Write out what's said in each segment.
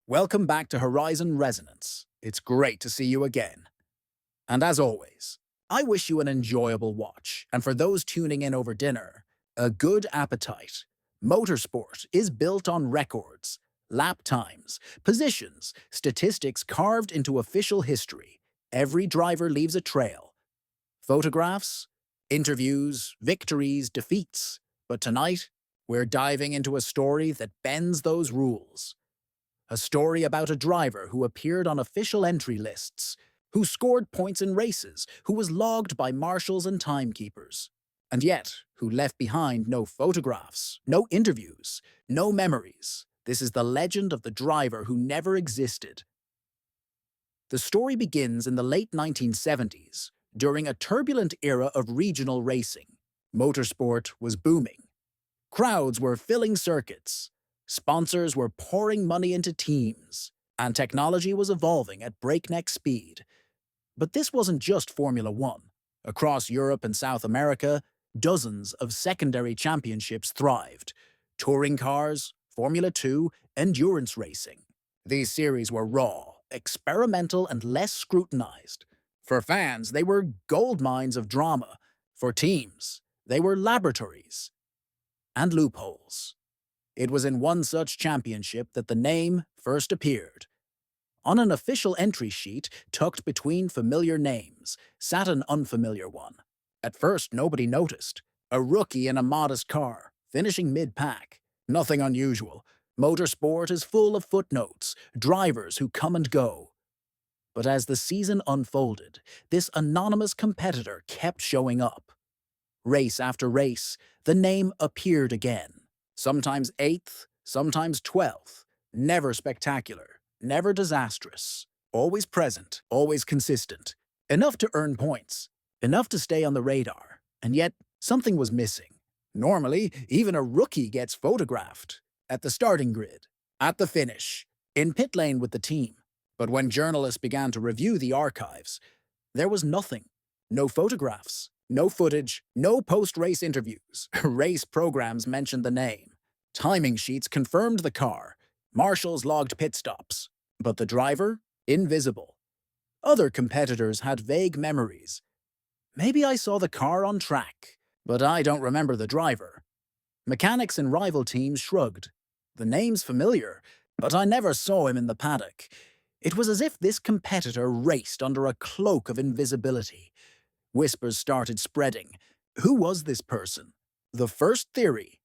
Welcome back to Horizon Resonance. It's great to see you again. And as always, I wish you an enjoyable watch, and for those tuning in over dinner, a good appetite. Motorsport is built on records, lap times, positions, statistics carved into official history. Every driver leaves a trail. Photographs, interviews, victories, defeats. But tonight, we're diving into a story that bends those rules. A story about a driver who appeared on official entry lists, who scored points in races, who was logged by marshals and timekeepers, and yet who left behind no photographs, no interviews, no memories. This is the legend of the driver who never existed. The story begins in the late 1970s, during a turbulent era of regional racing. Motorsport was booming. Crowds were filling circuits, sponsors were pouring money into teams, and technology was evolving at breakneck speed. But this wasn't just Formula One. Across Europe and South America, dozens of secondary championships thrived. Touring cars, Formula 2, endurance racing. These series were raw, experimental, and less scrutinized. For fans, they were gold mines of drama. For teams, they were laboratories and loopholes. It was in one such championship that the name first appeared. On an official entry sheet, tucked between familiar names, sat an unfamiliar one. At first, nobody noticed. A rookie in a modest car, finishing mid-pack. Nothing unusual. Motorsport is full of footnotes, drivers who come and go. But as the season unfolded, this anonymous competitor kept showing up. Race after race, the name appeared again. Sometimes 8th, sometimes 12th. Never spectacular, never disastrous. Always present, always consistent. Enough to earn points, enough to stay on the radar. And yet, something was missing. Normally, even a rookie gets photographed. At the starting grid, at the finish, in pit lane with the team. But when journalists began to review the archives, there was nothing. No photographs, no footage, no post-race interviews. Race programs mentioned the name. Timing sheets confirmed the car. Marshals logged pit stops. But the driver? Invisible. Other competitors had vague memories. Maybe I saw the car on track, but I don't remember the driver. Mechanics in rival teams shrugged. The name's familiar, but I never saw him in the paddock. It was as if this competitor raced under a cloak of invisibility. Whispers started spreading. Who was this person? The first theory: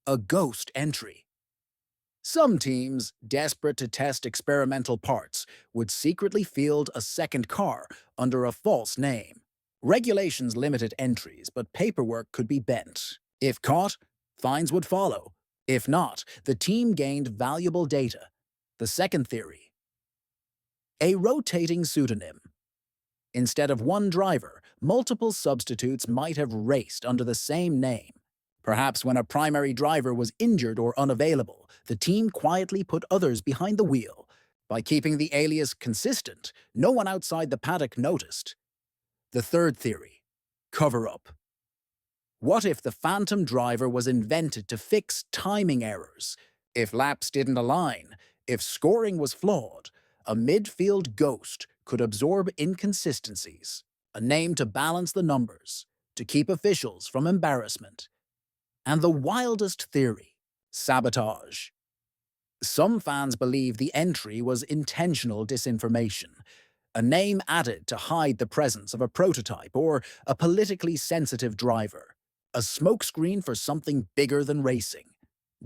a ghost entry. Some teams, desperate to test experimental parts, would secretly field a second car under a false name. Regulations limited entries, but paperwork could be bent. If caught, fines would follow. If not, the team gained valuable data. The second theory: a rotating pseudonym. Instead of one driver, multiple substitutes might have raced under the same name. Perhaps when a primary driver was injured or unavailable, the team quietly put others behind the wheel. By keeping the alias consistent, no one outside the paddock noticed. The third theory: cover-up. What if the phantom driver was invented to fix timing errors? If laps didn't align, if scoring was flawed, a midfield ghost could absorb inconsistencies, a name to balance the numbers, to keep officials from embarrassment. And the wildest theory: sabotage. Some fans believe the entry was intentional disinformation, a name added to hide the presence of a prototype or a politically sensitive driver, a smokescreen for something bigger than racing.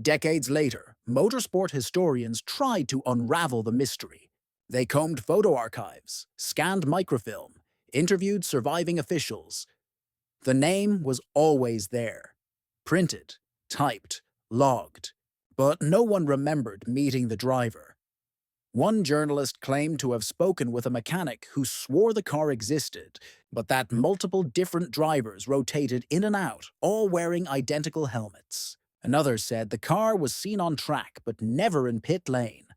Decades later, motorsport historians tried to unravel the mystery. They combed photo archives, scanned microfilm, interviewed surviving officials. The name was always there. Printed, typed, logged. But no one remembered meeting the driver. One journalist claimed to have spoken with a mechanic who swore the car existed, but that multiple different drivers rotated in and out, all wearing identical helmets. Another said the car was seen on track but never in pit lane,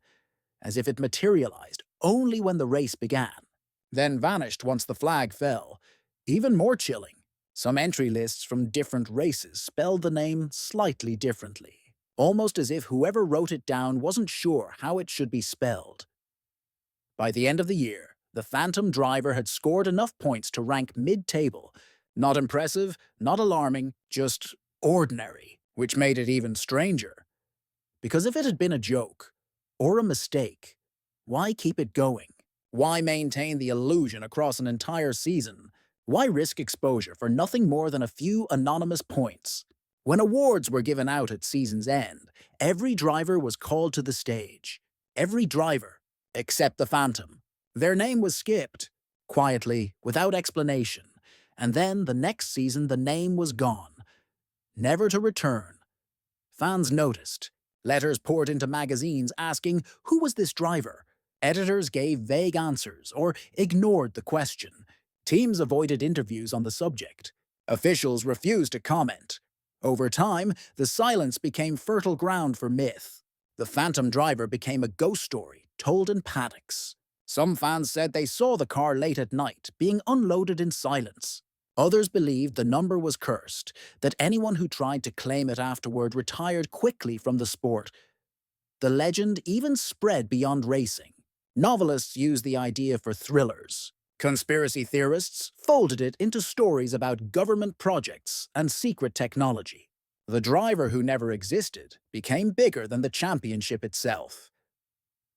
as if it materialized only when the race began, then vanished once the flag fell. Even more chilling, some entry lists from different races spelled the name slightly differently. almost as if whoever wrote it down wasn't sure how it should be spelled. By the end of the year, the Phantom driver had scored enough points to rank mid-table. Not impressive, not alarming, just ordinary, which made it even stranger. Because if it had been a joke, or a mistake, why keep it going? Why maintain the illusion across an entire season? Why risk exposure for nothing more than a few anonymous points? When awards were given out at season's end, every driver was called to the stage. Every driver, except the Phantom. Their name was skipped, quietly, without explanation, and then the next season the name was gone, never to return. Fans noticed. Letters poured into magazines asking, who was this driver? Editors gave vague answers or ignored the question. Teams avoided interviews on the subject. Officials refused to comment. Over time, the silence became fertile ground for myth. The Phantom driver became a ghost story told in paddocks. Some fans said they saw the car late at night, being unloaded in silence. Others believed the number was cursed, that anyone who tried to claim it afterward retired quickly from the sport. The legend even spread beyond racing. Novelists used the idea for thrillers. Conspiracy theorists folded it into stories about government projects and secret technology. The driver who never existed became bigger than the championship itself.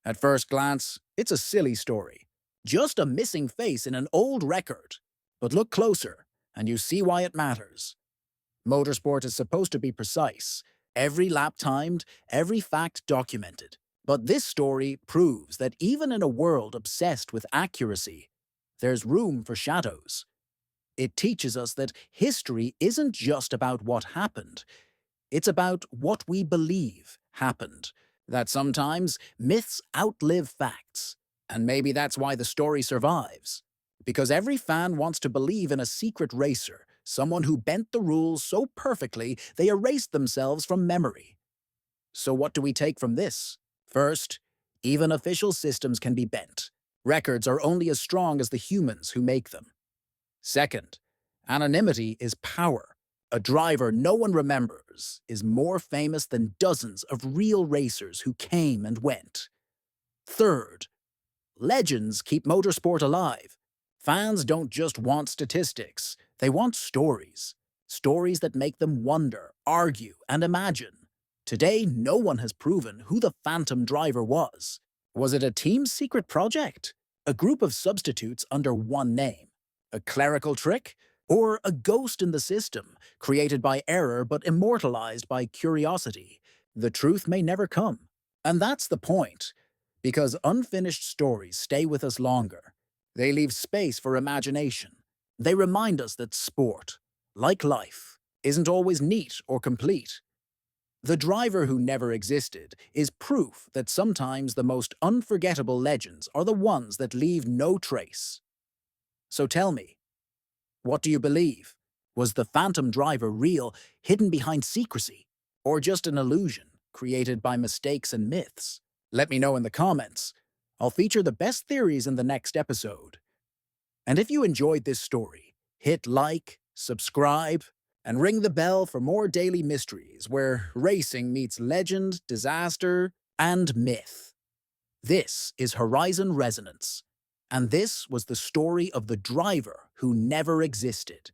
At first glance, it's a silly story. Just a missing face in an old record. But look closer, and you see why it matters. Motorsport is supposed to be precise, every lap timed, every fact documented. But this story proves that even in a world obsessed with accuracy, there's room for shadows. It teaches us that history isn't just about what happened, it's about what we believe happened. That sometimes myths outlive facts. And maybe that's why the story survives. Because every fan wants to believe in a secret racer, someone who bent the rules so perfectly they erased themselves from memory. So what do we take from this? First, even official systems can be bent. Records are only as strong as the humans who make them. Second, anonymity is power. A driver no one remembers is more famous than dozens of real racers who came and went. Third, legends keep motorsport alive. Fans don't just want statistics, they want stories. Stories that make them wonder, argue, and imagine. Today, no one has proven who the Phantom driver was. Was it a team's secret project? A group of substitutes under one name? A clerical trick? Or a ghost in the system, created by error but immortalized by curiosity? The truth may never come. And that's the point. Because unfinished stories stay with us longer. They leave space for imagination. They remind us that sport, like life, isn't always neat or complete. The driver who never existed is proof that sometimes the most unforgettable legends are the ones that leave no trace. So tell me, what do you believe? Was the Phantom driver real, hidden behind secrecy? Or just an illusion, created by mistakes and myths? Let me know in the comments. I'll feature the best theories in the next episode. And if you enjoyed this story, hit like, subscribe, and ring the bell for more daily mysteries where racing meets legend, disaster, and myth. This is Horizon Resonance, and this was the story of the driver who never existed.